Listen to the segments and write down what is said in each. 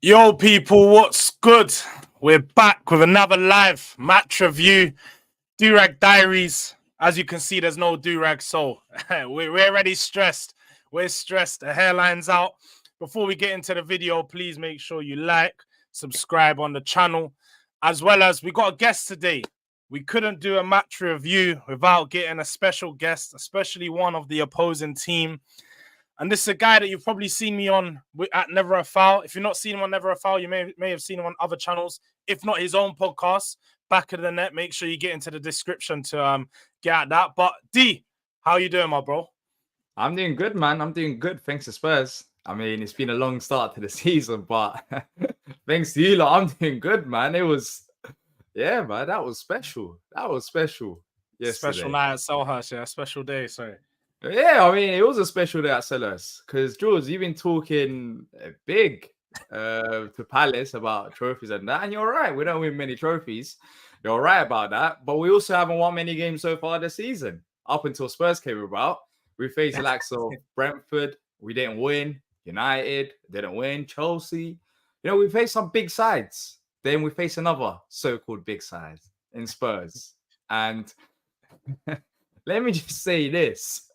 Yo, people, what's good? We're back with another live match review. Durag Diaries. As you can see, there's no Durag, so we're already stressed. We're stressed. The hairline's out. Before we get into the video, please make sure you like, subscribe on the channel, as well as we got a guest today. We couldn't do a match review without getting a special guest, especially one of the opposing team. And this is a guy that you've probably seen me on at Never a Foul. If you've not seen him on Never a Foul, you may have seen him on other channels. If not his own podcast, Back of the Net. Make sure you get into the description to get at that. But D, how you doing, my bro? I'm doing good, man. I'm doing good. Thanks to Spurs. I mean, it's been a long start to the season, but thanks to you, I'm doing good, man. Yeah, man. That was special. That was special. Yesterday. Special night at Selhurst, yeah. Special day, sorry. Yeah, I mean, it was a special day at Sellers because, Jords, you've been talking big to Palace about trophies and that, and you're right. We don't win many trophies. You're right about that, but we also haven't won many games so far this season. Up until Spurs came about, we faced the likes of Brentford. We didn't win. United didn't win. Chelsea. We faced some big sides. Then we faced another so-called big side in Spurs. And let me just say this.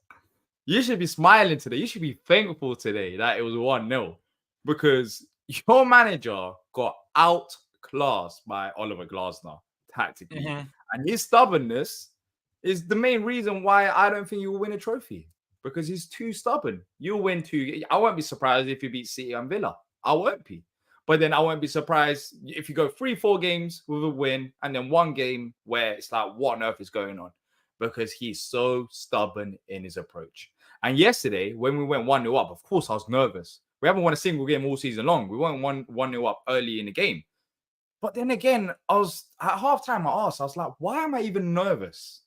You should be smiling today. You should be thankful today that it was 1-0 because your manager got outclassed by Oliver Glasner tactically. Mm-hmm. And his stubbornness is the main reason why I don't think you will win a trophy because he's too stubborn. You'll win two. I won't be surprised if you beat City and Villa. I won't be. But then I won't be surprised if you go 3-4 games with a win and then one game where it's like, what on earth is going on? Because he's so stubborn in his approach. And yesterday, when we went 1-0 up, of course, I was nervous. We haven't won a single game all season long. We went 1-0 up early in the game. But then again, I was at halftime, I was like, why am I even nervous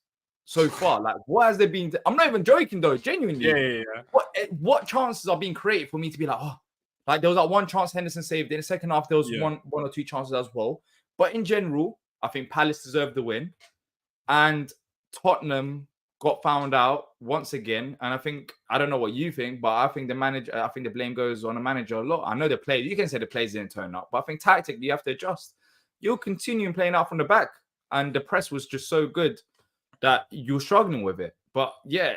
so far? Like, what has there been? I'm not even joking, though, genuinely. Yeah. What chances are being created for me to be like, oh, like there was that one chance Henderson saved. In the second half, there was one or two chances as well. But in general, I think Palace deserved the win. And Tottenham got found out once again. And I don't know what you think, but I think the blame goes on the manager a lot. I know the players, you can say the players didn't turn up, but I think tactically you have to adjust. You're continuing playing out from the back. And the press was just so good that you're struggling with it. But yeah,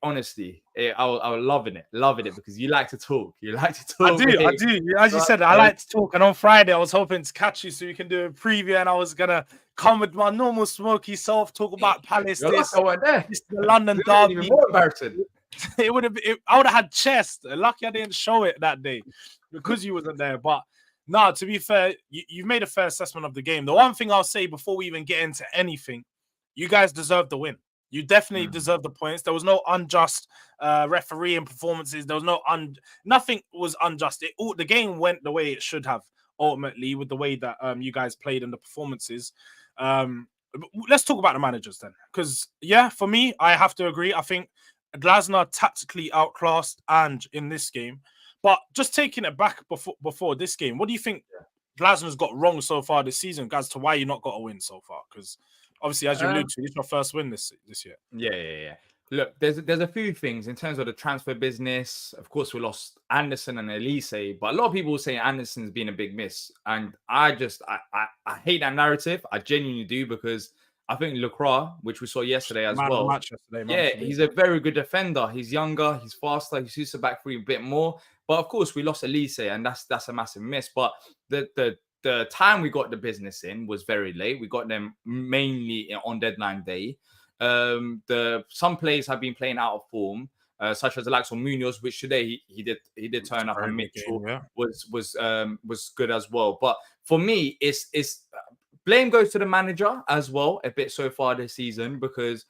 honestly, I was loving it because you like to talk. You like to talk. I do. As you said, I like to talk. And on Friday, I was hoping to catch you so you can do a preview. And I was going to come with my normal smoky self, talk about Palace. This is the London derby. More embarrassing. I would have had chest. Lucky I didn't show it that day because you wasn't there. But no, to be fair, you've made a fair assessment of the game. The one thing I'll say before we even get into anything, you guys deserve the win. You definitely deserve the points. There was no unjust refereeing performances. There was nothing was unjust. The game went the way it should have ultimately with the way that you guys played and the performances. Let's talk about the managers then, because for me, I have to agree. I think Glasner tactically outclassed Ange in this game, but just taking it back before this game, what do you think Glasner's got wrong so far this season, as to why you not got a win so far? Because obviously, as you alluded to, it's your first win this year. Yeah. Look, there's a few things in terms of the transfer business. Of course, we lost Anderson and Elise, but a lot of people will say Anderson's been a big miss. And I hate that narrative. I genuinely do, because I think Lacroix, which we saw yesterday as well. He's a very good defender. He's younger, he's faster, he shoots the back three a bit more. But of course, we lost Elise, and that's a massive miss. But the time we got the business in was very late. We got them mainly on deadline day. Some players have been playing out of form, such as the likes of Munoz, which today he did turn up, and Mitchell was good as well. But for me, it's blame goes to the manager as well a bit so far this season, because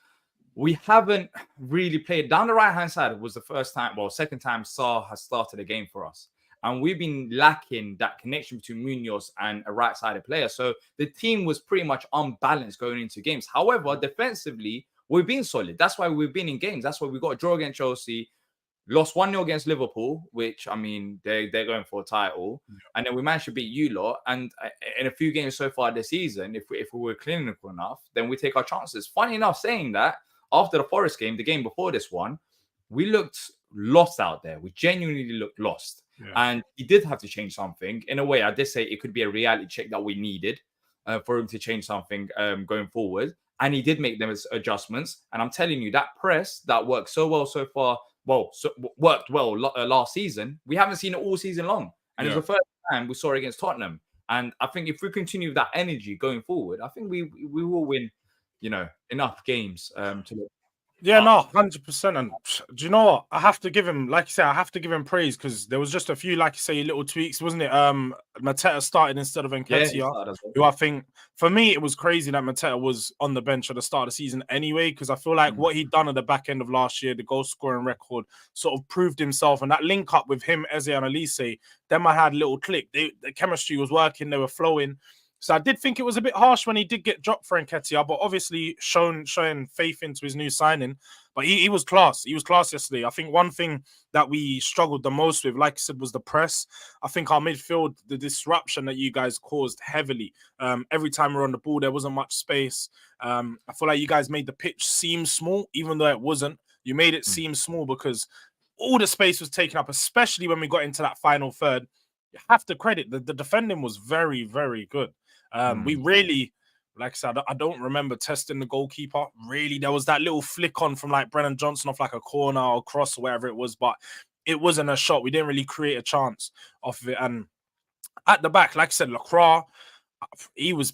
we haven't really played down the right hand side. It was the second time Sarr has started a game for us. And we've been lacking that connection between Munoz and a right-sided player. So the team was pretty much unbalanced going into games. However, defensively, we've been solid. That's why we've been in games. That's why we got a draw against Chelsea, lost 1-0 against Liverpool, which, I mean, they're going for a title. Yeah. And then we managed to beat you lot. And in a few games so far this season, if we were clinical enough, then we take our chances. Funny enough, saying that, after the Forest game, the game before this one, we looked lost out there. We genuinely looked lost. And he did have to change something. In a way, I did say it could be a reality check that we needed for him to change something going forward. And he did make them adjustments. And I'm telling you, that press that worked so well so far, worked well last season. We haven't seen it all season long. And it's the first time we saw it against Tottenham. And I think if we continue with that energy going forward, I think we will win, enough games to look. Yeah, no, 100%. And do you know what? I have to give him, like you said, I have to give him praise because there was just a few, like you say, little tweaks, wasn't it? Mateta started instead of Nketiah, who I think, for me, it was crazy that Mateta was on the bench at the start of the season anyway, because I feel like what he'd done at the back end of last year, the goal scoring record, sort of proved himself. And that link up with him, Eze and Elise, them I had a little click. The chemistry was working, they were flowing. So I did think it was a bit harsh when he did get dropped for Nketiah, but obviously showing faith into his new signing. But he was class. He was class yesterday. I think one thing that we struggled the most with, like I said, was the press. I think our midfield, the disruption that you guys caused heavily. Every time we were on the ball, there wasn't much space. I feel like you guys made the pitch seem small, even though it wasn't. You made it seem small because all the space was taken up, especially when we got into that final third. You have to credit the defending was very, very good. We really, like I said, I don't remember testing the goalkeeper. Really, there was that little flick on from like Brennan Johnson off like a corner or cross or wherever it was, but it wasn't a shot. We didn't really create a chance off of it. And at the back, like I said, Lacroix, he was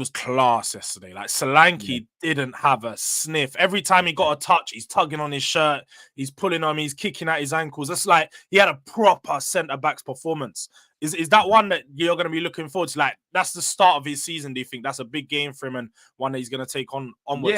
class yesterday. Like Solanke didn't have a sniff. Every time he got a touch, he's tugging on his shirt, he's pulling on me, he's kicking at his ankles. It's like he had a proper centre-back's performance. Is that one that you're going to be looking forward to? Like, that's the start of his season. Do you think that's a big game for him and one that he's going to take onwards?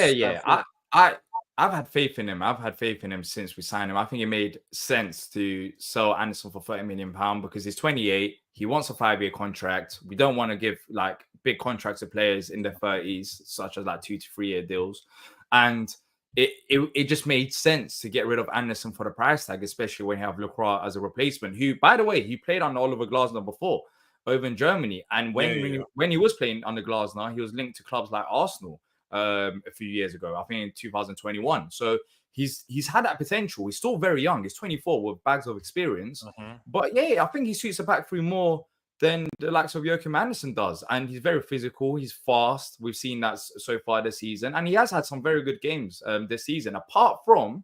I've had faith in him. I've had faith in him since we signed him. I think it made sense to sell Anderson for £30 million because he's 28. He wants a 5-year contract. We don't want to give like big contracts to players in their 30s, such as like 2 to 3 year deals. And it just made sense to get rid of Anderson for the price tag, especially when you have Lacroix as a replacement, who, by the way, he played under Oliver Glasner before over in Germany. And when he was playing under Glasner, he was linked to clubs like Arsenal a few years ago, I think in 2021. So he's had that potential. He's still very young. He's 24 with bags of experience. But I think he suits a back three more than the likes of Joachim Andersen does. And he's very physical. He's fast. We've seen that so far this season. And he has had some very good games this season, apart from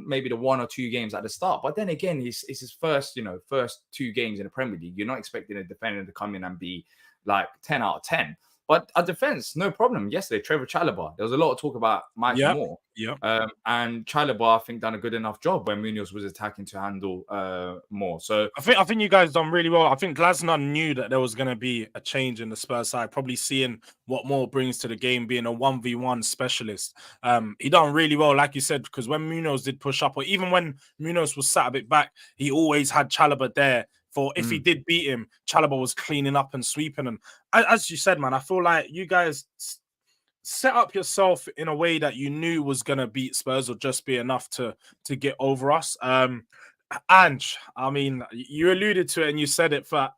maybe the 1 or 2 games at the start. But then again, it's his first 2 games in the Premier League. You're not expecting a defender to come in and be like 10 out of 10. But our defense, no problem. Yesterday, Trevor Chalobah. There was a lot of talk about Mike Moore. And Chalobah, I think, done a good enough job when Munoz was attacking to handle Moore. So I think you guys done really well. I think Glasner knew that there was going to be a change in the Spurs side, probably seeing what Moore brings to the game, being a 1v1 specialist. He done really well, like you said, because when Munoz did push up, or even when Munoz was sat a bit back, he always had Chalobah there. For if he did beat him, Chalobah was cleaning up and sweeping. And as you said, man, I feel like you guys set up yourself in a way that you knew was going to beat Spurs or just be enough to get over us. Ange, I mean, you alluded to it and you said it for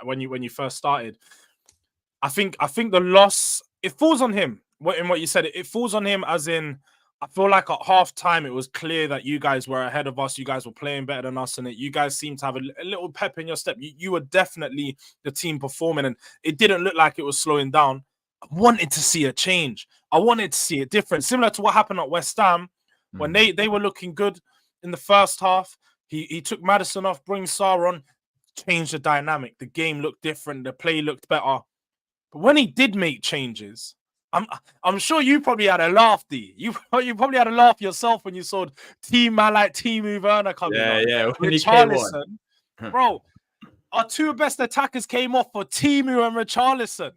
when you first started. I think the loss, it falls on him. In what you said, it falls on him as in, I feel like at half time, it was clear that you guys were ahead of us. You guys were playing better than us. And you guys seemed to have a little pep in your step. You were definitely the team performing. And it didn't look like it was slowing down. I wanted to see a change. I wanted to see it different. Similar to what happened at West Ham. When they were looking good in the first half. He took Maddison off, bring Sarr on, changed the dynamic. The game looked different. The play looked better. But when he did make changes, I'm sure you probably had a laugh, D. You probably had a laugh yourself when you saw team man like Timo Werner coming on. Yeah. When Richarlison, bro, our 2 best attackers came off for Timo and Richarlison.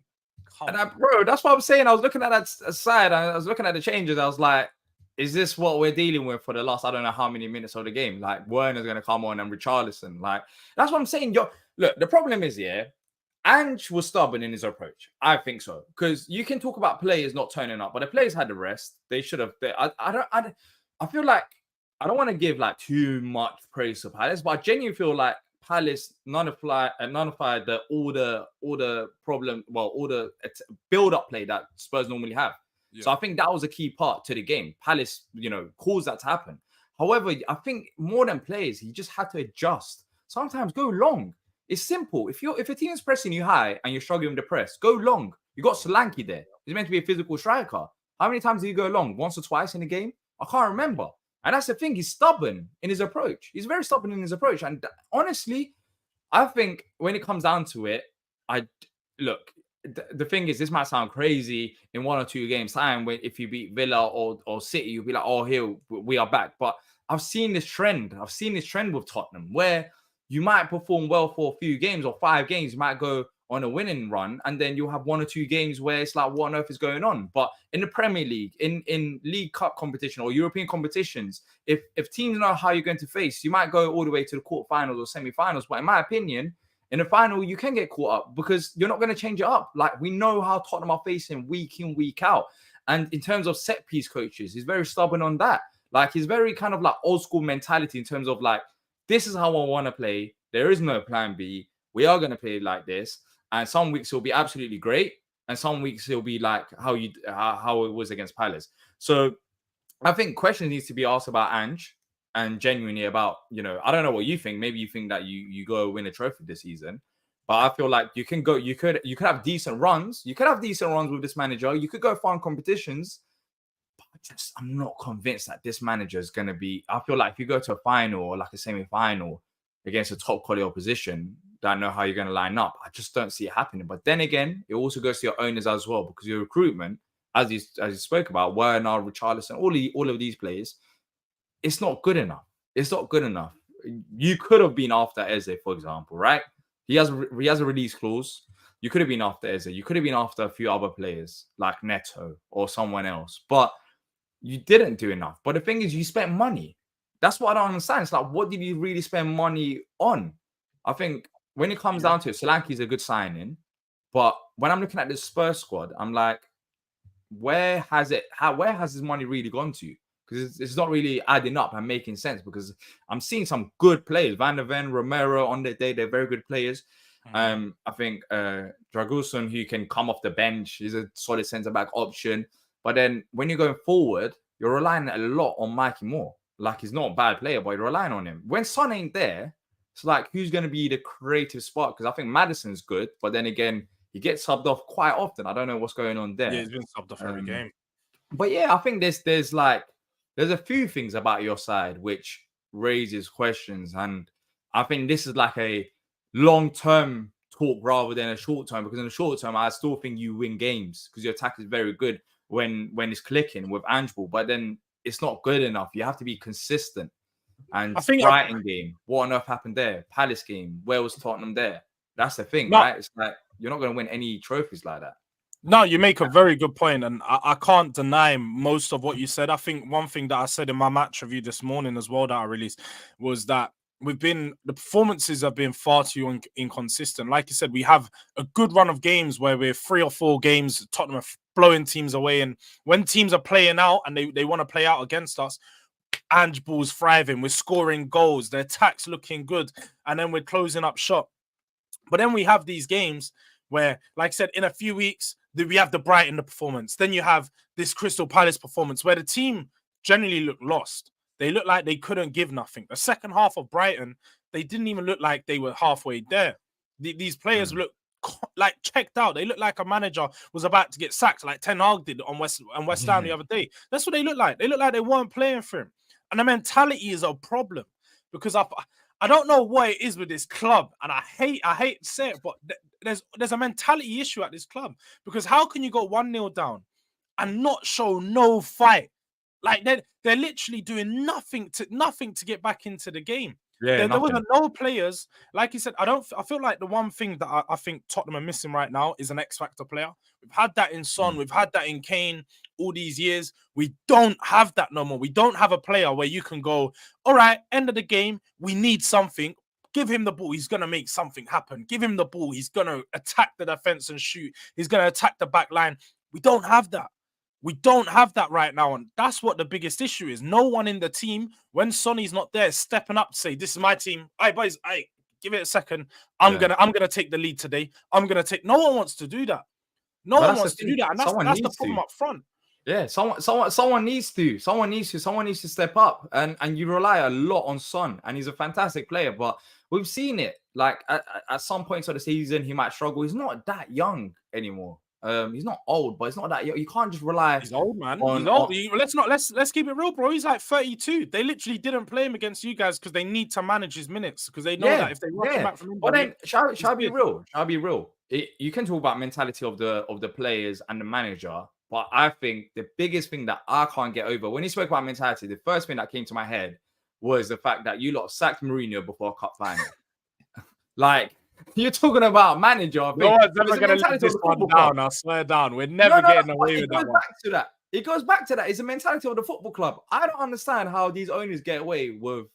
Bro, that's what I'm saying. I was looking at that side. I was looking at the changes. I was like, is this what we're dealing with for the last, I don't know how many minutes of the game? Like, Werner's going to come on and Richarlison. Like, that's what I'm saying. Look, the problem is, Ange was stubborn in his approach. I think so. Because you can talk about players not turning up, but the players had the rest. They should have. I feel like I don't want to give like too much praise to Palace, but I genuinely feel like Palace nullified all the build-up play that Spurs normally have. Yeah. So I think that was a key part to the game. Palace, caused that to happen. However, I think more than players, he just had to adjust sometimes go long. It's simple. If a team is pressing you high and you're struggling with the press, go long. You got Solanke there. He's meant to be a physical striker. How many times did he go long? Once or twice in a game? I can't remember. And that's the thing. He's stubborn in his approach. He's very stubborn in his approach. And honestly, I think when it comes down to it, the thing is, this might sound crazy in 1 or 2 games time when if you beat Villa or City, you'll be like, oh, here we are back. But I've seen this trend. I've seen this trend with Tottenham where you might perform well for a few games or 5 games. You might go on a winning run, and then you'll have 1 or 2 games where it's like, what on earth is going on? But in the Premier League, in League Cup competition or European competitions, if teams know how you're going to face, you might go all the way to the quarterfinals or semi-finals. But in my opinion, in the final, you can get caught up because you're not going to change it up. Like, we know how Tottenham are facing week in, week out. And in terms of set piece coaches, he's very stubborn on that. Like, he's very kind of like old school mentality in terms of like, this is how I want to play. There is no plan B. We are going to play like this. And some weeks it'll be absolutely great. And some weeks it'll be like how it was against Palace. So I think questions needs to be asked about Ange and genuinely about, I don't know what you think. Maybe you think that you go win a trophy this season. But I feel like you could have decent runs. You could have decent runs with this manager. You could go far in competitions. But I'm not convinced that this manager is going to be. I feel like if you go to a final or like a semi-final against a top quality opposition, that know how you're going to line up. I just don't see it happening. But then again, it also goes to your owners as well, because your recruitment, as you spoke about, Werner, Richarlison, all of these players, it's not good enough. It's not good enough. You could have been after Eze, for example, right? He has a release clause. You could have been after Eze. You could have been after a few other players like Neto or someone else, but you didn't do enough. But the thing is, you spent money. That's what I don't understand. It's like, what did you really spend money on? I think when it comes down to it, Solanke is a good signing. But when I'm looking at the Spurs squad, I'm like, where has this money really gone to? Because it's not really adding up and making sense, because I'm seeing some good players. Van der Ven, Romero on their day, they're very good players. I think Dragusin, who can come off the bench, is a solid centre-back option. But then when you're going forward, you're relying a lot on Mikey Moore. Like, he's not a bad player, but you're relying on him. When Son ain't there, it's like, who's going to be the creative spark? Because I think Maddison's good, but then again, he gets subbed off quite often. I don't know what's going on there. Yeah, he's been subbed off every game. But yeah, I think there's a few things about your side which raises questions. And I think this is like a long-term talk rather than a short-term, because in the short term, I still think you win games because your attack is very good when it's clicking with Ange Ball, but then it's not good enough. You have to be consistent. And I think Brighton game, what on earth happened there? Palace game, where was Tottenham there? That's the thing, right? It's like, you're not going to win any trophies like that. No, you make a very good point, and I can't deny most of what you said. I think one thing that I said in my match review this morning as well that I released was that the performances have been far too inconsistent. Like you said, we have a good run of games where we're 3 or 4 games, Tottenham are blowing teams away, and when teams are playing out and they want to play out against us, Ange Ball's thriving, we're scoring goals, the attack's looking good, and then we're closing up shop. But then we have these games where, like I said, in a few weeks, we have the Brighton performance. Then you have this Crystal Palace performance where the team generally look lost. They look like they couldn't give nothing. The second half of Brighton, they didn't even look like they were halfway there. These players look like checked out. They look like a manager was about to get sacked, like Ten Hag did on West Ham the other day. That's what they look like. They look like they weren't playing for him. And the mentality is a problem, because I don't know what it is with this club, and I hate to say it, but there's a mentality issue at this club, because how can you go 1-0 down and not show no fight? Like, they're literally doing nothing to get back into the game. Yeah, there wasn't no players. Like you said, I feel like the one thing that I think Tottenham are missing right now is an X-Factor player. We've had that in Son, we've had that in Kane all these years. We don't have that no more. We don't have a player where you can go, all right, end of the game, we need something. Give him the ball, he's going to make something happen. Give him the ball, he's going to attack the defense and shoot. He's going to attack the back line. We don't have that. We don't have that right now, and that's what the biggest issue is. No one in the team, when Sonny's not there, stepping up to say, "This is my team. Hey, boys, hey, give it a second. I'm gonna take the lead today. I'm gonna take." No one wants to do that. No one wants to do that, and that's the problem up front. Yeah, someone needs to step up, and you rely a lot on Son, and he's a fantastic player. But we've seen it. Like at some points of the season, he might struggle. He's not that young anymore. He's not old, but it's not that young. You can't just rely He's old, man. He's on. old. Let's keep it real, bro. He's like 32. They literally didn't play him against you guys because they need to manage his minutes because they know Yeah, that if they rush him yeah. back from But injury, then, shall I be good. real? Shall I be real? You can talk about mentality of the players and the manager, but I think the biggest thing that I can't get over when you spoke about mentality, the first thing that came to my head was the fact that you lot sacked Mourinho before a cup final. Like you're talking about manager. I No think one's never going to live this one down. I swear down. We're never getting away with that one. It goes back to that. It's the mentality of the football club. I don't understand how these owners get away with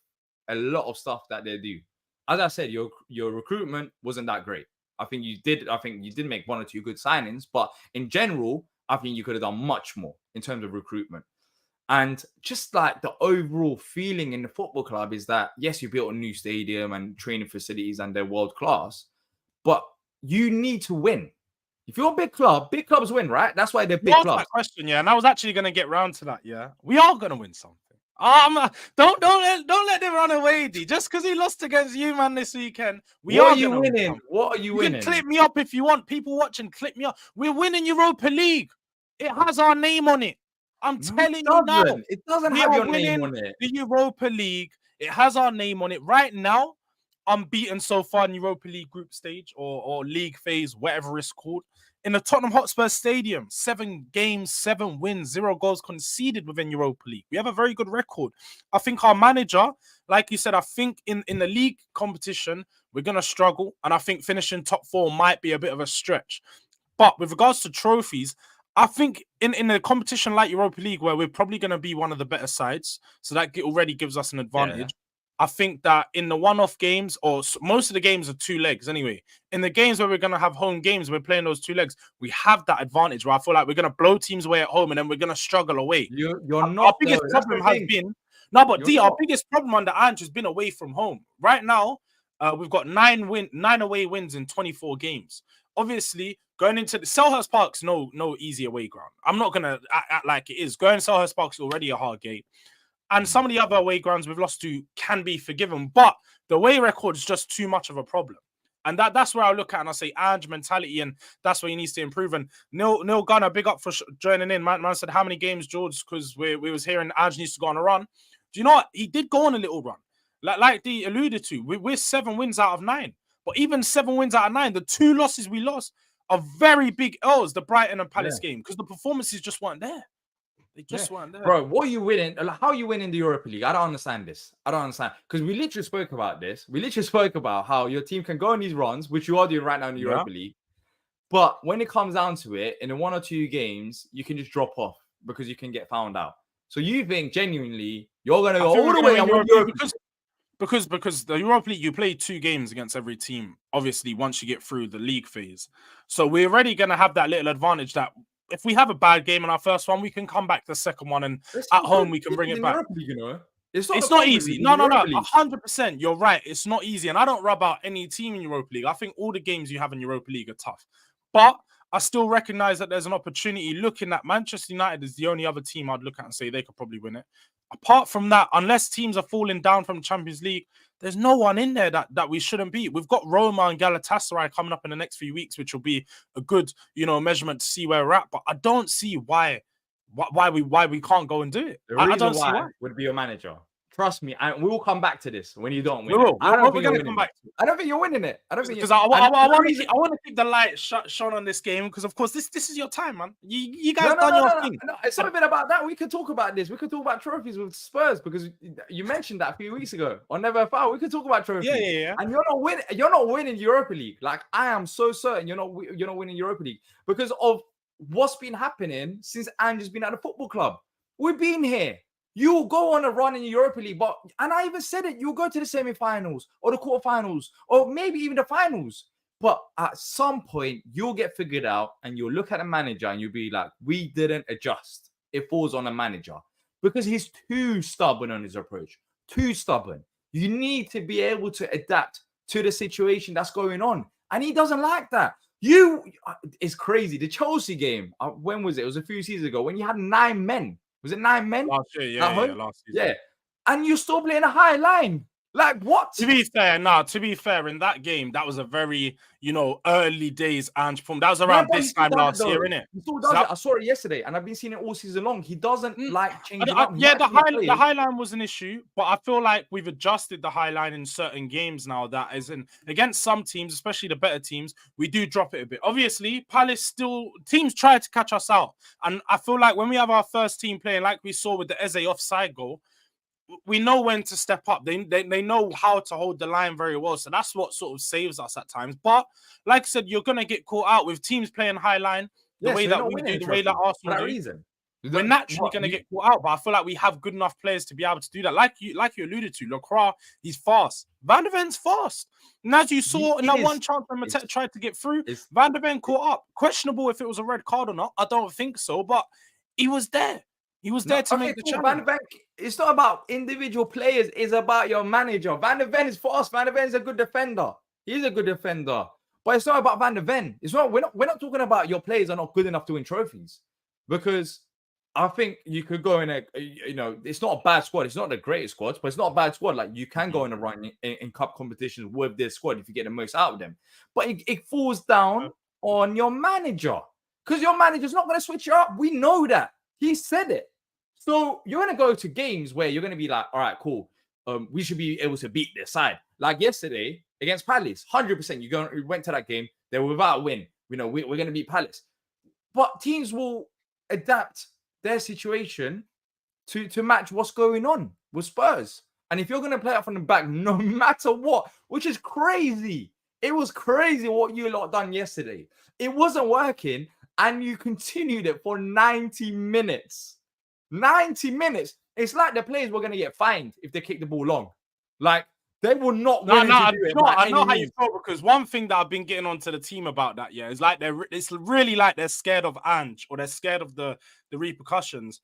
a lot of stuff that they do. As I said, your recruitment wasn't that great. I think you did make one or two good signings, but in general, I think you could have done much more in terms of recruitment. And just like the overall feeling in the football club is that, yes, you built a new stadium and training facilities and they're world class, but you need to win. If you're a big clubs win, right? That's why they're big clubs. That question, yeah, and I was actually going to get round to that. Yeah, we are going to win something. Don't let them run away, D. Just because he lost against you, man, this weekend. What are you winning? What are you winning? You can clip me up if you want. People watching, clip me up. We're winning Europa League. It has our name on it. I'm telling you now. It doesn't have your name on it. The Europa League. It has our name on it. Right now, unbeaten so far in Europa League group stage or league phase, whatever it's called. In the Tottenham Hotspur Stadium, 7 games, 7 wins, 0 goals conceded within Europa League. We have a very good record. I think our manager, like you said, I think in the league competition, we're going to struggle. And I think finishing top 4 might be a bit of a stretch. But with regards to trophies, I think in a competition like Europa League, where we're probably going to be one of the better sides, so that already gives us an advantage. Yeah. I think that in the one-off games, or most of the games are 2 legs anyway. In the games where we're going to have home games, we're playing those 2 legs. We have that advantage where I feel like we're going to blow teams away at home and then we're going to struggle away. Our biggest problem has been... No, but our biggest problem under Ange has been away from home. Right now, we've got 9 away wins in 24 games. Obviously, going into the Selhurst Park's no easy away ground. I'm not going to act like it is. Going to Selhurst Park's already a hard game. And some of the other away grounds we've lost to can be forgiven. But the away record is just too much of a problem. And that's where I look at and I say Ange mentality, and that's where he needs to improve. And Neil Gunner, big up for joining in. Man said, how many games, Jords? Because we was hearing Ange needs to go on a run. Do you know what? He did go on a little run. Like they alluded to, we're 7 wins out of 9. But even 7 wins out of 9, the 2 losses we lost are very big L's, the Brighton and Palace game, because the performances just weren't there. They just weren't there. Bro, what are you winning? How are you winning the Europa League? I don't understand this. I don't understand. Because we literally spoke about this. We literally spoke about how your team can go on these runs, which you are doing right now in the Europa League. But when it comes down to it, in 1 or 2 games, you can just drop off because you can get found out. So you think genuinely you're going to go all the way and win Europa League? Because the Europa League, you play 2 games against every team, obviously, once you get through the league phase. So we're already going to have that little advantage that if we have a bad game in our first one, we can come back to the second one, and at home we can bring it back. League, you know? It's not easy. No. 100%. You're right. It's not easy. And I don't rub out any team in Europa League. I think all the games you have in Europa League are tough. But I still recognize that there's an opportunity. Looking at Manchester United is the only other team I'd look at and say they could probably win it. Apart from that, unless teams are falling down from the Champions League, there's no one in there that we shouldn't beat. We've got Roma and Galatasaray coming up in the next few weeks, which will be a good, measurement to see where we're at. But I don't see why we can't go and do it. The reason why would be your manager. Trust me, and we will come back to this when you don't win. We will. I don't think you're winning it. I don't think because I want to keep the light shone on this game because of course this is your time, man. You guys done your thing. No, it's something about that. We could talk about this. We could talk about trophies with Spurs because you mentioned that a few weeks ago on Never Foul. We could talk about trophies. Yeah. And you're not winning. You're not winning Europa League. Like I am so certain you're not winning Europa League because of what's been happening since Ange's been at the football club. We've been here. You'll go on a run in the Europa League, and I even said it, you'll go to the semi-finals or the quarterfinals or maybe even the finals. But at some point, you'll get figured out and you'll look at the manager and you'll be like, we didn't adjust. It falls on the manager because he's too stubborn on his approach, too stubborn. You need to be able to adapt to the situation that's going on. And he doesn't like that. It's crazy. The Chelsea game, when was it? It was a few seasons ago when you had 9 men. Was it 9 men? Last year, yeah, last season. Yeah. And you're still playing a high line. Like, what? To be fair, in that game, that was a very, early days Ange form. That was around this time last year, innit? He still does it. I saw it yesterday, and I've been seeing it all season long. He doesn't like changing up. Yeah, the high line was an issue, but I feel like we've adjusted the high line in certain games now. That is against some teams, especially the better teams, we do drop it a bit. Obviously, Palace teams try to catch us out, and I feel like when we have our first team playing, like we saw with the Eze offside goal, we know when to step up. They know how to hold the line very well. So that's what sort of saves us at times. But like I said, you're going to get caught out with teams playing high line the way that we do, the way that Arsenal do. Reason. We're naturally going to get caught out. But I feel like we have good enough players to be able to do that. Like you alluded to, Lacroix, he's fast. Van der Ven's fast. And as you saw in that one chance when Mateta tried to get through, Van der Ven caught up. Questionable if it was a red card or not. I don't think so. But he was there. He was there to make the challenge. Van der Ven, it's not about individual players. It's about your manager. Van der Ven is fast. Van der Ven is a good defender. He's a good defender. But it's not about Van der Ven. It's not. We're not talking about your players are not good enough to win trophies. Because I think you could go in it's not a bad squad. It's not the greatest squad, but it's not a bad squad. Like, you can go in a run in cup competitions with this squad if you get the most out of them. But it falls down on your manager. Because your manager's not going to switch you up. We know that. He said it. So you're going to go to games where you're going to be like, all right, cool. We should be able to beat this side. Like yesterday against Palace, 100%. You went to that game. They were without a win. We're going to beat Palace. But teams will adapt their situation to match what's going on with Spurs. And if you're going to play up from the back, no matter what, which is crazy. It was crazy what you lot done yesterday. It wasn't working. And you continued it for 90 minutes. 90 minutes. It's like the players were going to get fined if they kick the ball long. Like, they will not win. I know how you feel, because one thing that I've been getting onto the team about that, is like it's really like they're scared of Ange, or they're scared of the repercussions,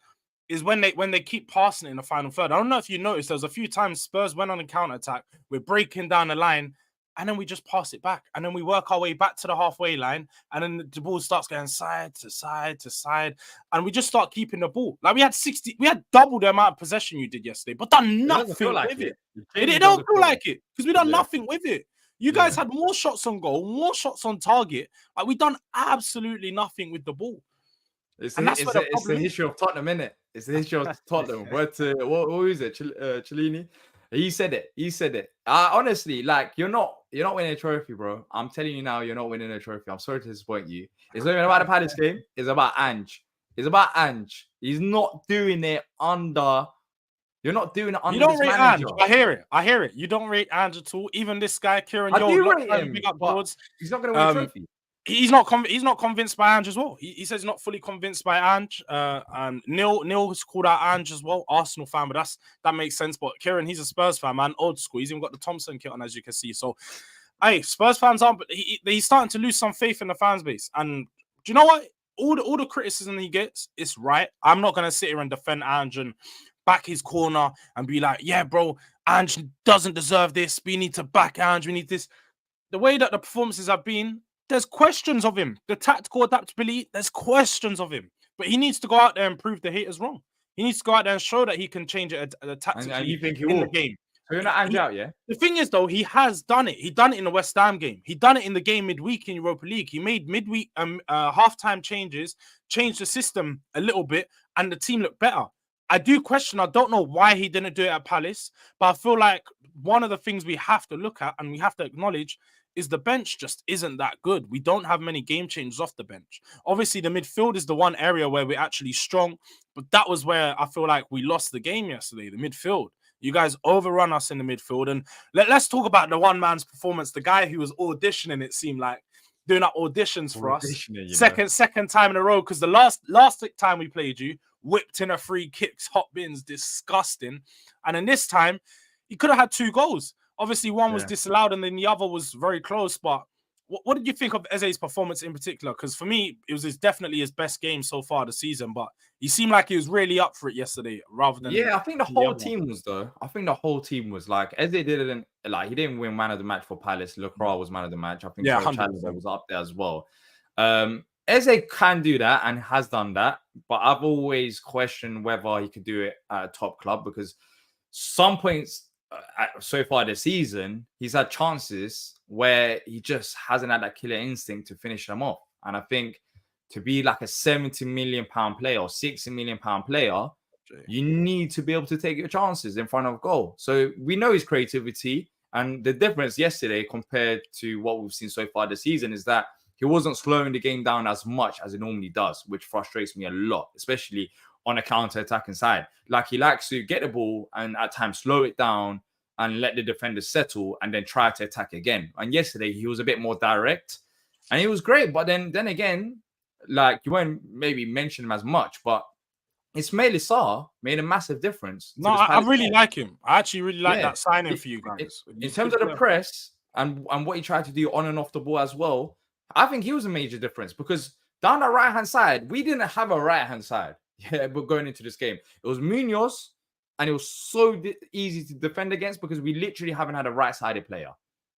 is when they keep passing it in the final third. I don't know if you noticed, there was a few times Spurs went on a counter-attack, we're breaking down the line, and then we just pass it back. And then we work our way back to the halfway line. And then the ball starts going side to side to side. And we just start keeping the ball. Like, we had double the amount of possession you did yesterday, but done nothing with it. It don't feel like it, because we done nothing with it. You guys had more shots on goal, more shots on target. Like, we done absolutely nothing with the ball. It's the history of Tottenham, innit? It's the history of Tottenham. What is it? Cellini? He said it. Honestly, like, you're not winning a trophy, bro. I'm telling you now, you're not winning a trophy. I'm sorry to disappoint you. It's not even about the Palace game. It's about Ange. He's not doing it under. You're not doing it under. You don't rate Ange. I hear it. You don't rate Ange at all. Even this guy, Kieran, I do rate him. He's not going to win a trophy. He's not convinced by Ange as well. He says he's not fully convinced by Ange. And Neil has called out Ange as well, Arsenal fan, but that makes sense. But Kieran, he's a Spurs fan, man, old school. He's even got the Thompson kit on, as you can see. So, hey, Spurs fans aren't, but he's starting to lose some faith in the fans base. And do you know what? All the criticism he gets, it's right. I'm not gonna sit here and defend Ange and back his corner and be like, yeah, bro, Ange doesn't deserve this. We need to back Ange. We need this. The way that the performances have been, there's questions of him. The tactical adaptability, there's questions of him. But he needs to go out there and prove the haters wrong. He needs to go out there and show that he can change it tactically and you think he in will? the game. So you're not Ange out, yeah? The thing is, though, he has done it. He done it in the West Ham game. He done it in the game midweek in Europa League. He made midweek halftime changes, changed the system a little bit, and the team looked better. I do question, I don't know why he didn't do it at Palace, but I feel like one of the things we have to look at and we have to acknowledge is the bench just isn't that good. We don't have many game changers off the bench. Obviously, the midfield is the one area where we're actually strong, but that was where I feel like we lost the game yesterday, the midfield. You guys overrun us in the midfield. And let's talk about the one man's performance, the guy who was auditioning, it seemed like, doing up auditions for us. Second time in a row, because the last time we played you, whipped in a free kicks, hot bins, disgusting. And then this time, he could have had 2 goals. Obviously, one was disallowed and then the other was very close. But what did you think of Eze's performance in particular? Because for me, it was definitely his best game so far this season. But he seemed like he was really up for it yesterday, rather than Yeah, I think the the whole other one. team was though. I think the whole team was like Eze didn't he didn't win man of the match for Palace. Lacroix was man of the match. I think Yeah, Trevor Chalobah 100%. was up there as well. Eze can do that and has done that, but I've always questioned whether he could do it at a top club because some points so far this season he's had chances where he just hasn't had that killer instinct to finish them off. And I think to be like a £70 million player or £60 million player, you need to be able to take your chances in front of goal. So we know his creativity, and the difference yesterday compared to what we've seen so far this season is that he wasn't slowing the game down as much as it normally does, which frustrates me a lot, especially on a counter-attacking side. Like he likes to get the ball and at times slow it down and let the defenders settle and then try to attack again. And yesterday he was a bit more direct and he was great. But then again, like you won't maybe mention him as much, but Ismail Sarr made a massive difference. No, I really like him. I actually really like that signing It- for you guys. in terms of the press and what he tried to do on and off the ball as well, I think he was a major difference because down the right-hand side, we didn't have a right-hand side. Yeah, but going into this game, it was Munoz, and it was so easy to defend against because we literally haven't had a right-sided player.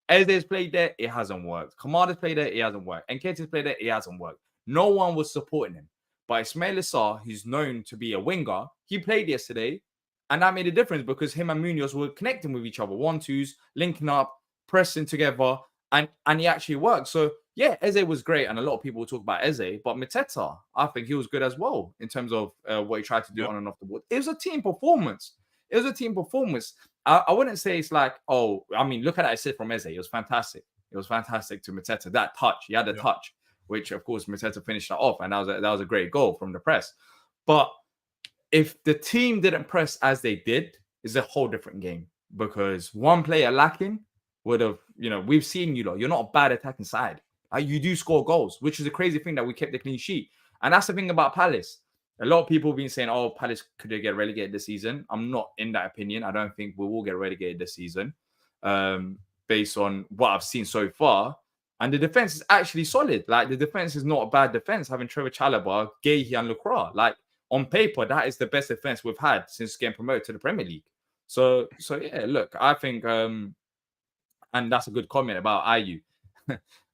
Eze's played there, it hasn't worked. Kamada's played there, it hasn't worked. Nketiah's played there, it hasn't worked. No one was supporting him. But Ismail Sarr, who's known to be a winger, he played yesterday, and that made a difference because him and Munoz were connecting with each other, 1-2s, linking up, pressing together, and he actually worked. So yeah, Eze was great, and a lot of people will talk about Eze, but Mateta, I think he was good as well in terms of what he tried to do on and off the board. It was a team performance. I wouldn't say it's like, oh, I mean, look at that assist from Eze. It was fantastic. It was fantastic to Mateta. That touch, he had a touch, which of course Mateta finished that off, and that was a great goal from the press. But if the team didn't press as they did, it's a whole different game because one player lacking would have, we've seen you're not a bad attacking side. You do score goals, which is a crazy thing that we kept the clean sheet. And that's the thing about Palace. A lot of people have been saying, oh, Palace could they get relegated this season? I'm not in that opinion. I don't think we will get relegated this season based on what I've seen so far. And the defense is actually solid. Like, the defense is not a bad defense, having Trevor Chalobah, Guehi, and Lacroix. Like, on paper, that is the best defense we've had since getting promoted to the Premier League. So yeah, look, I think, and that's a good comment about Ayew.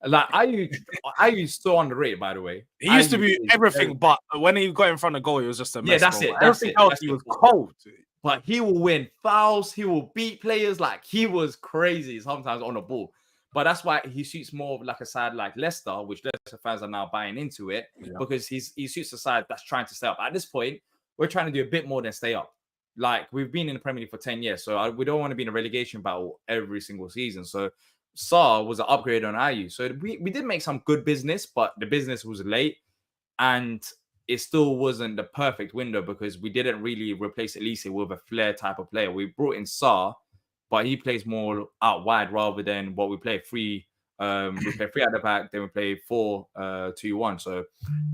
Like, Ayew's so underrated, by the way. He used to be everything, but when he got in front of goal, it was just a mess. Yeah, that's it. Everything else, he was cold. But he will win fouls. He will beat players. Like, he was crazy sometimes on the ball. But that's why he suits more of like a side like Leicester, which Leicester fans are now buying into it because he suits a side that's trying to stay up. At this point, we're trying to do a bit more than stay up. Like, we've been in the Premier League for 10 years, so we don't want to be in a relegation battle every single season. So Sarr was an upgrade on Ayew. So we did make some good business, but the business was late and it still wasn't the perfect window because we didn't really replace Elise with a flair type of player. We brought in Sarr, but he plays more out wide rather than what we play three. We play 3 at the back, then we play 4-2-1.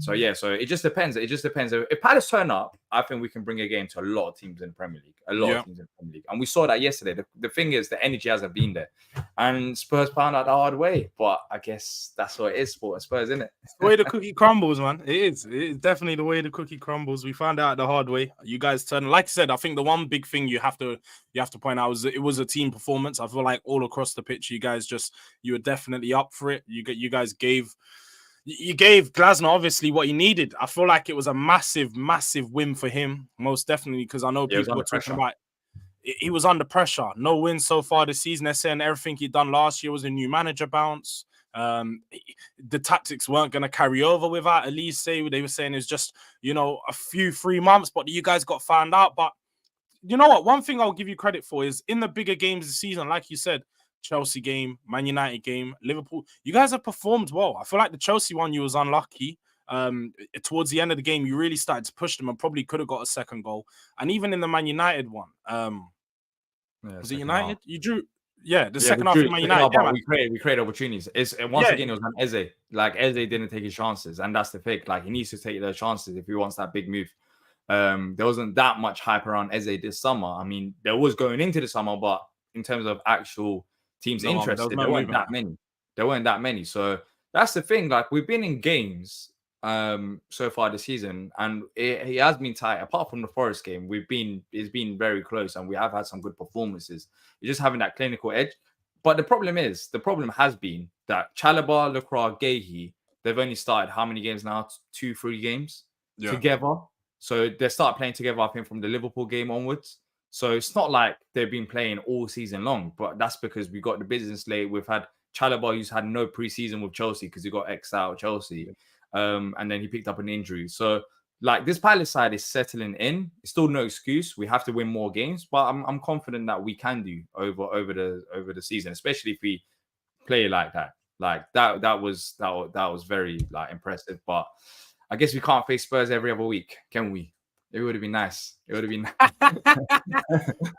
So yeah, so it just depends. If Palace turn up, I think we can bring a game to a lot of teams in the Premier League. And we saw that yesterday. The thing is, the energy hasn't been there. And Spurs found out the hard way. But I guess that's what it is for Spurs, isn't it? The way the cookie crumbles, man. It is. It is definitely the way the cookie crumbles. We found out the hard way. You guys turned. Like I said, I think the one big thing you have to point out was it was a team performance. I feel like all across the pitch, you were definitely up for it. You guys gave Glasner obviously what he needed. I feel like it was a massive win for him, most definitely, because I know people were talking about he was under pressure. No wins so far this season. They're saying everything he'd done last year was a new manager bounce. The tactics weren't going to carry over without Elise. They were saying it's just, a few 3 months, but you guys got found out. But you know what? One thing I'll give you credit for is in the bigger games this season, like you said, Chelsea game, Man United game, Liverpool, you guys have performed well. I feel like the Chelsea one, you was unlucky. Towards the end of the game, you really started to push them and probably could have got a second goal. And even in the Man United one, was it United? Half. You drew, the second half of Man United. Yeah, we created opportunities. Again, it was on Eze. Like, Eze didn't take his chances, and that's the thing. Like, he needs to take those chances if he wants that big move. There wasn't that much hype around Eze this summer. I mean, there was going into the summer, but in terms of actual teams interested, there weren't that many. There weren't that many. So that's the thing. Like, we've been in games so far this season, and it has been tight. Apart from the Forest game, it's been very close, and we have had some good performances. You're just having that clinical edge. But the problem has been that Chalobah, Lacroix, Gahey, they've only started how many games now? 2-3 games together. So they start playing together, I think, from the Liverpool game onwards. So it's not like they've been playing all season long, but that's because we got the business late. We've had Chalobah, who's had no preseason with Chelsea because he got X'd out of Chelsea. And then he picked up an injury. So, like, this Palace side is settling in. It's still no excuse. We have to win more games, but I'm confident that we can do over the season, especially if we play like that. Like that was very, like, impressive. But I guess we can't face Spurs every other week, can we? It would have been nice. It would have been nice.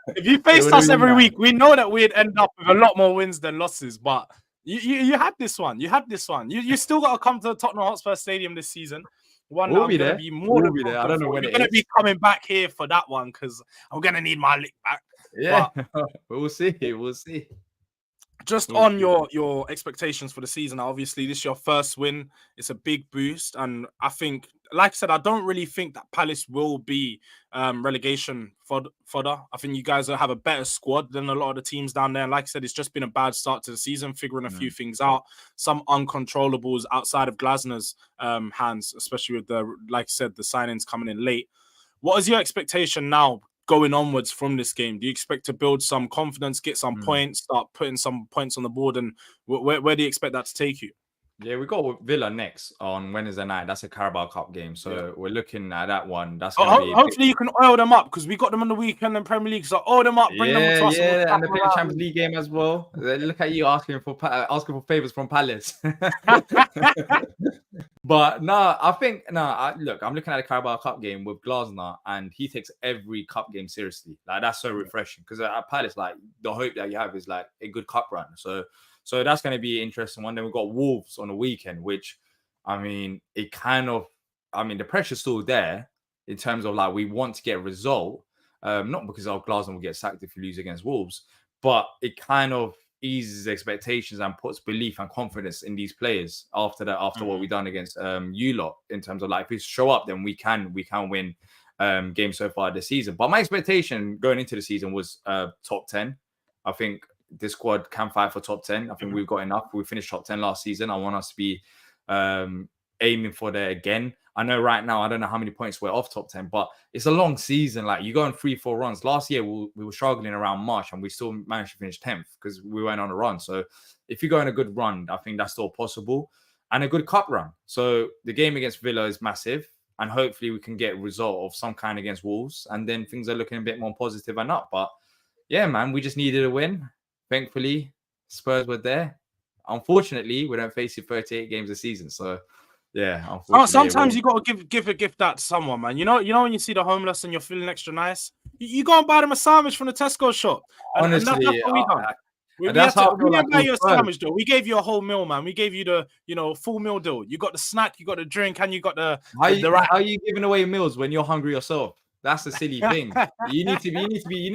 If you faced us every week, we know that we'd end up with a lot more wins than losses. But you had this one. You still got to come to the Tottenham Hotspur Stadium this season. We'll be there. We'll be there. I don't know when you're going to be coming back here for that one because I'm going to need my lick back. Yeah, but we'll see. We'll see. Just on your expectations for the season, obviously this is your first win. It's a big boost, and I think, like I said, I don't really think that Palace will be relegation fodder. I think you guys will have a better squad than a lot of the teams down there. And like I said, it's just been a bad start to the season, figuring a few things out. Some uncontrollables outside of Glasner's hands, especially with like I said, the signings coming in late. What is your expectation now going onwards from this game? Do you expect to build some confidence, get some points, start putting some points on the board, and where do you expect that to take you? Yeah, we got Villa next on Wednesday night. That's a Carabao Cup game, so we're looking at that one. That's hopefully you can oil them up because we got them on the weekend in Premier League. So oil them up, bring them to us. Yeah, and they play the Champions League game as well. Look at you asking for favors from Palace. But look, I'm looking at a Carabao Cup game with Glasner, and he takes every cup game seriously. Like, that's so refreshing because at Palace, like, the hope that you have is like a good cup run. So that's going to be an interesting one. Then we've got Wolves on the weekend, which, I mean, the pressure's still there in terms of, like, we want to get a result, not because Glasner will get sacked if you lose against Wolves, but it kind of eases expectations and puts belief and confidence in these players after what we've done against you lot, in terms of, like, if we show up, then we can win games so far this season. But my expectation going into the season was top 10. I think this squad can fight for top 10. I think we've got enough. We finished top 10 last season. I want us to be aiming for there again. I know right now, I don't know how many points we're off top 10, but it's a long season. Like, you go on 3-4 runs. Last year, we were struggling around March, and we still managed to finish 10th because we went on a run. So if you go on a good run, I think that's still possible, and a good cup run. So the game against Villa is massive, and hopefully we can get a result of some kind against Wolves, and then things are looking a bit more positive and up. But yeah, man, we just needed a win. Thankfully, Spurs were there. Unfortunately, we don't face you 38 games a season. So yeah, sometimes you got to give a gift out to someone, man. You know when you see the homeless and you're feeling extra nice, you go and buy them a sandwich from the Tesco shop. Honestly, that's what we done. We didn't buy you a sandwich, though. We gave you a whole meal, man. We gave you the full meal deal. You got the snack, you got the drink, and you got the How are you giving away meals when you're hungry yourself? That's a silly thing. You need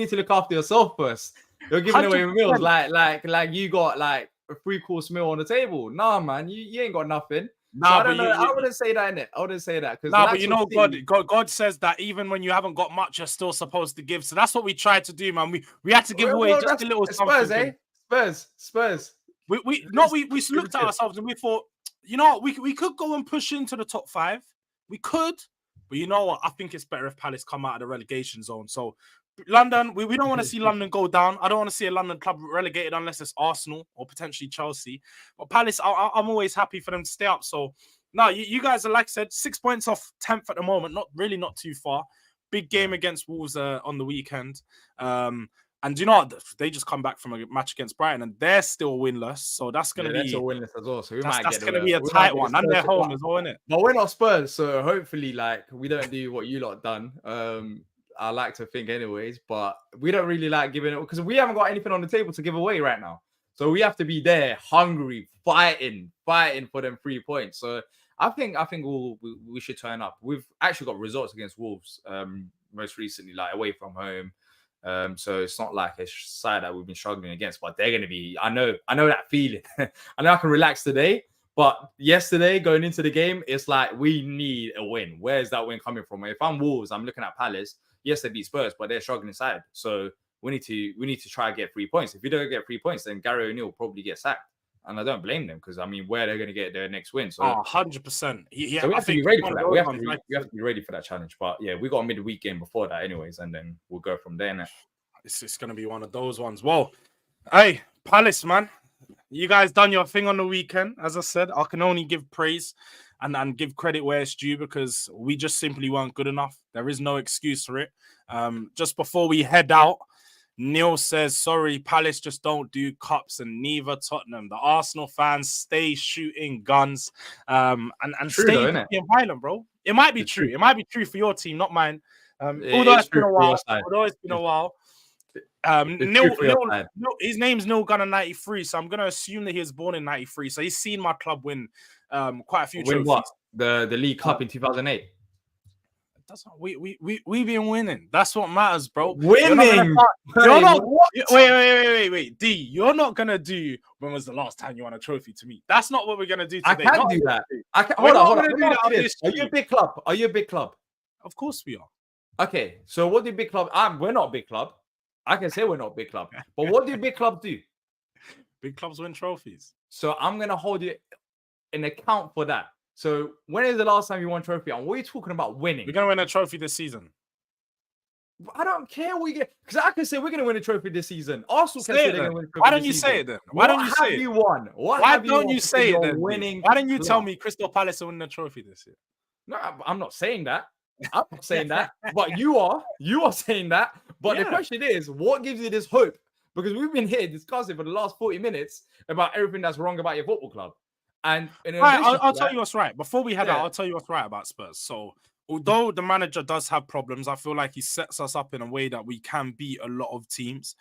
to look after yourself first. You're giving 100%. Away meals like you got like a 3-course meal on the table. Nah, man, you ain't got nothing. Nah, so I don't know. I wouldn't say that, innit? I wouldn't say that. But God says that even when you haven't got much, you're still supposed to give. So that's what we tried to do, man. We had to give away just a little something. Spurs. We looked at ourselves and we thought, we could go and push into the top 5. We could, but you know what? I think it's better if Palace come out of the relegation zone. So London, we don't want to see London go down. I don't want to see a London club relegated unless it's Arsenal or potentially Chelsea. But Palace, I'm always happy for them to stay up. So no, you guys are, like I said, 6 points off 10th at the moment. Not too far. Big game against Wolves on the weekend. And you know what? They just come back from a match against Brighton and they're still winless. So that's going to be winless as well. So that's going to be a tight one. And they're home as well, isn't it? But we're not Spurs, so hopefully, like, we don't do what you lot done. I like to think anyways, but we don't really like giving it because we haven't got anything on the table to give away right now. So we have to be there, hungry, fighting for them 3 points. So I think we should turn up. We've actually got results against Wolves most recently, like away from home. So it's not like a side that we've been struggling against, but they're going to be. I know that feeling. I know I can relax today, but yesterday going into the game, it's like we need a win. Where's that win coming from? If I'm Wolves, I'm looking at Palace. Yes, they beat Spurs, but they're struggling side. So we need to try and get 3 points. If you don't get 3 points, then Gary O'Neill will probably get sacked. And I don't blame them because I mean, where they're going to get their next win. So 100%. Yeah, so we have to be ready for that. We have to like, be ready for that challenge. But yeah, we got a midweek game before that, anyways, and then we'll go from there. Innit? It's going to be one of those ones. Well, hey, Palace, man, you guys done your thing on the weekend. As I said, I can only give praise and give credit where it's due because we just simply weren't good enough. There is no excuse for it. Just before we head out, Neil says, sorry, Palace just don't do cups and neither Tottenham. The Arsenal fans stay shooting guns and true stay though, innit? violent, bro. It might be true. It might be true for your team, not mine. Although it's been a while. Neil, his name's Neil Gunner 93, so I'm going to assume that he was born in 93. So he's seen my club win quite a few trophies. What? The League Cup in 2008? That's what we've been winning. That's what matters, bro. Winning. Wait. D, you're not gonna do. When was the last time you won a trophy to me? That's not what we're gonna do today. I can't do that. I can. Hold on. Are you a big club? Are you a big club? Of course we are. Okay. So what do big club? We're not a big club. I can say we're not a big club. But what do big clubs do? Big clubs win trophies. So I'm gonna hold you in account for that. So when is the last time you won a trophy? And what are you talking about winning? We're gonna win a trophy this season. I don't care what you get because I can say we're gonna win a trophy this season. Arsenal can say they're gonna win a trophy. Why don't you say it then? Why don't you say it? Won? Why don't you say it then? Winning. Why don't you tell me Crystal Palace will win the trophy this year? No, I'm not saying that. I'm not saying that. But you are saying that. But the question is, what gives you this hope? Because we've been here discussing for the last 40 minutes about everything that's wrong about your football club. And I'll tell you what's right. Before we head out, I'll tell you what's right about Spurs. So, although the manager does have problems, I feel like he sets us up in a way that we can beat a lot of teams.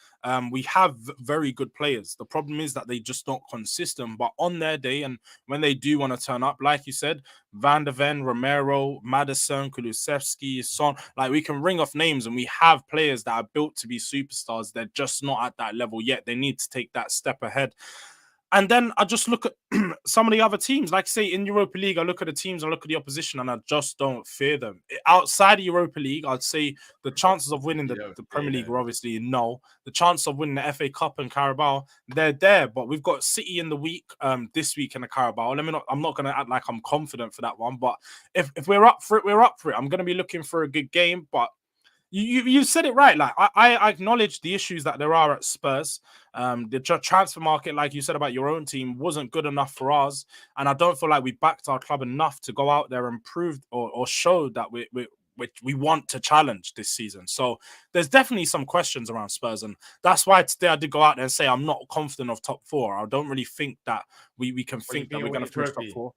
We have very good players. The problem is that they just not consistent. But on their day, and when they do want to turn up, like you said, Van der Ven, Romero, Maddison, Kulusevski, Son, like we can ring off names, and we have players that are built to be superstars. They're just not at that level yet. They need to take that step ahead. And then I just look at some of the other teams, like say in Europa League, I look at the teams, I look at the opposition, and I just don't fear them. Outside the Europa League, I'd say the chances of winning the Premier League are obviously no. The chance of winning the FA Cup and Carabao, they're there. But we've got City in the week, this week in the Carabao. I'm not going to act like I'm confident for that one. But if we're up for it, we're up for it. I'm going to be looking for a good game, but you said it right. Like I acknowledge the issues that there are at Spurs. The transfer market, like you said about your own team, wasn't good enough for us, and I don't feel like we backed our club enough to go out there and prove or show that we want to challenge this season. So there's definitely some questions around Spurs, and that's why today I did go out there and say I'm not confident of top four. I don't really think that we can think that we're going to finish top four.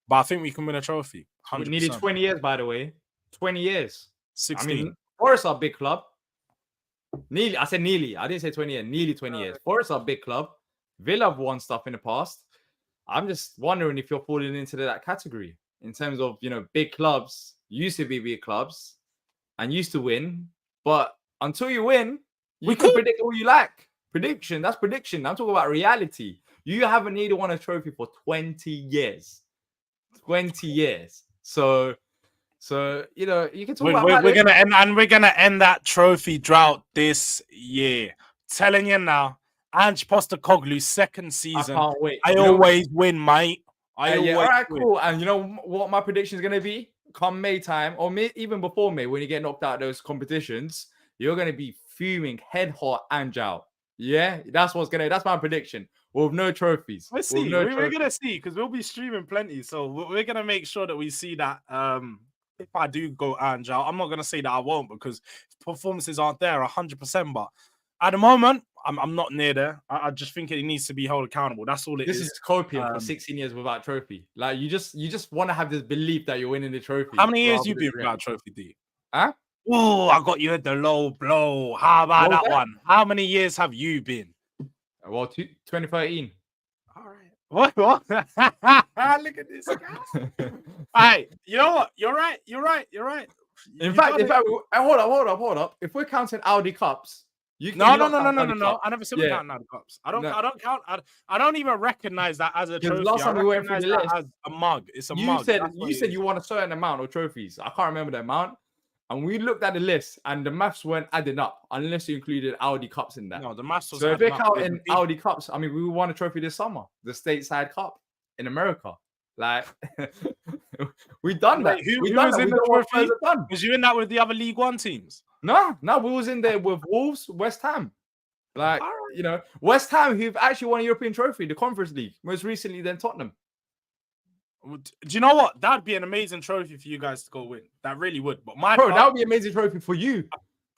But I think we can win a trophy. 100%. We needed 20 years, by the way. 20 years. 16. I mean, Forest are a big club. Nearly, I said nearly. I didn't say 20 years. Nearly 20 years. Forest are a big club. Villa have won stuff in the past. I'm just wondering if you're falling into that category in terms of, big clubs used to be big clubs and used to win. But until you win, you can predict all you like. Prediction. That's prediction. I'm talking about reality. You haven't needed won a trophy for 20 years. 20 years. So you can talk about. We're gonna end that trophy drought this year. Telling you now, Ange Postecoglou's second season. I can't wait. I always win, mate. All right, cool. And you know what my prediction is gonna be? Come May time, or even before May, when you get knocked out of those competitions, you're gonna be fuming, head hot, Ange out. Yeah, that's my prediction. With no trophies. We'll see. We're gonna see because we'll be streaming plenty. So we're gonna make sure that we see that. If I do go Ange out, I'm not going to say that I won't because performances aren't there 100%. But at the moment, I'm not near there. I just think it needs to be held accountable. That's all it is. This is copium for 16 years without trophy. Like you just want to have this belief that you're winning the trophy. How many years you been without trophy, D? Huh? Oh, I got you at the low blow. How about that one? How many years have you been? Well, 2013. All right. What? Look at this guy. All right. You know what? You're right. In fact, hold up. If we're counting Audi Cups, you can No. Cup. I never said we count Audi Cups. I don't count. I don't even recognize that as a Because trophy. last time we went through the list, as a mug. It's a you mug. said you want a certain amount of trophies. I can't remember the amount. And we looked at the list, and the maths weren't adding up unless you included Audi Cups in that. No, the maths was. So if they're counting Audi Cups, I mean, we won a trophy this summer, the stateside cup in America. Like we done that. Who we was in the trophy? Done. Was you in that with the other League One teams? No, we was in there with Wolves, West Ham. Like, you know, West Ham, who've actually won a European trophy, the Conference League, most recently than Tottenham. Do you know what? That'd be an amazing trophy for you guys to go win. That really would. But that would be an amazing trophy for you.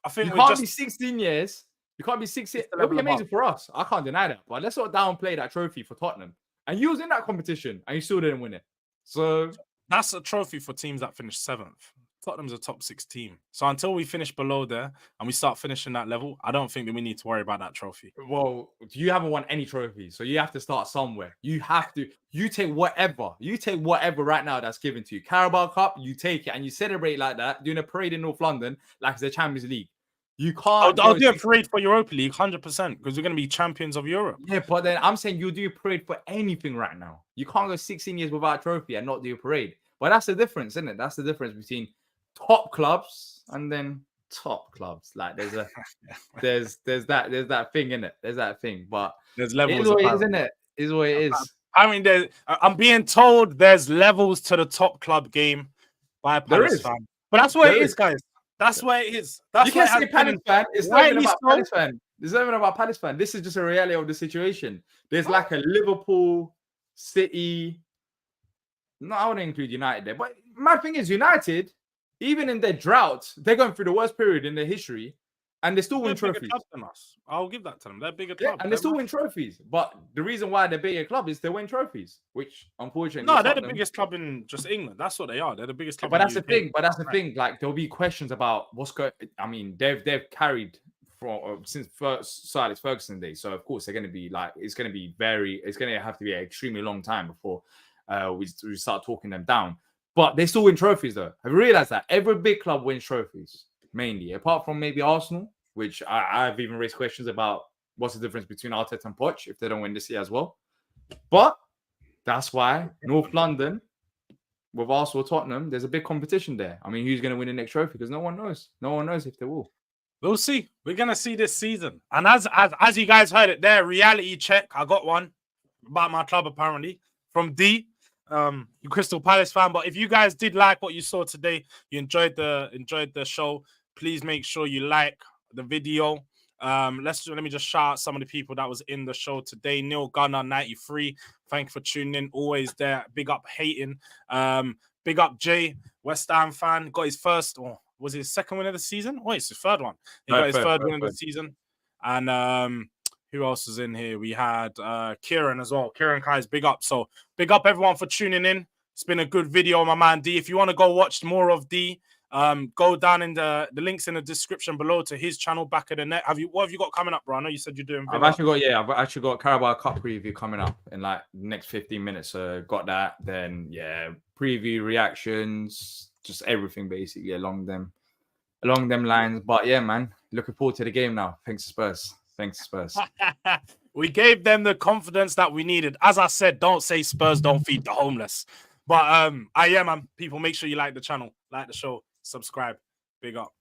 I think you can't be 16 years. You can't be 16. It'll be amazing for us. I can't deny that. But let's not downplay that trophy for Tottenham. And you was in that competition and you still didn't win it. So that's a trophy for teams that finish 7th. Tottenham's a top 6 team. So until we finish below there and we start finishing that level, I don't think that we need to worry about that trophy. Well, you haven't won any trophies, so you have to start somewhere. You have to. You take whatever. You take whatever right now that's given to you. Carabao Cup, you take it and you celebrate like that, doing a parade in North London like it's the Champions League. You can't. I'll do a parade for Europa League, 100%, because we're going to be champions of Europe. Yeah, but then I'm saying you'll do a parade for anything right now. You can't go 16 years without a trophy and not do a parade. But that's the difference, isn't it? That's the difference between top clubs and then top clubs. Like there's that thing in it. There's that thing, but there's levels. It is what it is, isn't it? It is what it is. I mean, I'm being told there's levels to the top club game by a Palace fan, but that's where it is, guys. That's where it is. That's you can't say Palace fan. It's not even about Palace fan. It's not even about Palace fan. This is just a reality of the situation. There's like a Liverpool, City. No, I wouldn't include United there. But my thing is, United, even in their drought, they're going through the worst period in their history, and they still win trophies. Than us. I'll give that to them. They're bigger club. And they still win trophies. But the reason why they're bigger club is they win trophies, which unfortunately, no, they're the biggest club in just England. That's what they are. They're the biggest club. But that's the thing. But that's the thing. Like there'll be questions about what's going. I mean, they've carried from since Sir Alex Ferguson days. So of course they're going to be like it's going to have to be an extremely long time before we start talking them down. But they still win trophies, though. Have you realized that? Every big club wins trophies, mainly. Apart from maybe Arsenal, which I've even raised questions about what's the difference between Arteta and Poch if they don't win this year as well. But that's why North London, with Arsenal, Tottenham, there's a big competition there. I mean, who's going to win the next trophy? Because no one knows. No one knows if they will. We'll see. We're going to see this season. And as you guys heard it there, reality check. I got one about my club, apparently, from D. You Crystal Palace fan, but if you guys did like what you saw today, you enjoyed the show, please make sure you like the video. Let me just shout out some of the people that was in the show today. Neil Gunner 93, thank you for tuning in, always there. Big up Hayton, big up Jay, West Ham fan, got his first, or was it his second win of the season? Oh, it's his third one. He got his third win of the season. And who else is in here? We had Kieran as well. Kieran Kai's big up. So big up everyone for tuning in. It's been a good video, my man D. If you want to go watch more of D, go down in the links in the description below to his channel, Back of the Net. What have you got coming up, bro? I know you said you're doing. I've actually got Carabao Cup preview coming up in like the next 15 minutes. So got that. Then preview, reactions, just everything basically along them lines. But yeah, man, looking forward to the game now. Thanks Spurs. We gave them the confidence that we needed. As I said, don't say Spurs don't feed the homeless. But man, people, make sure you like the channel, like the show, subscribe. Big up.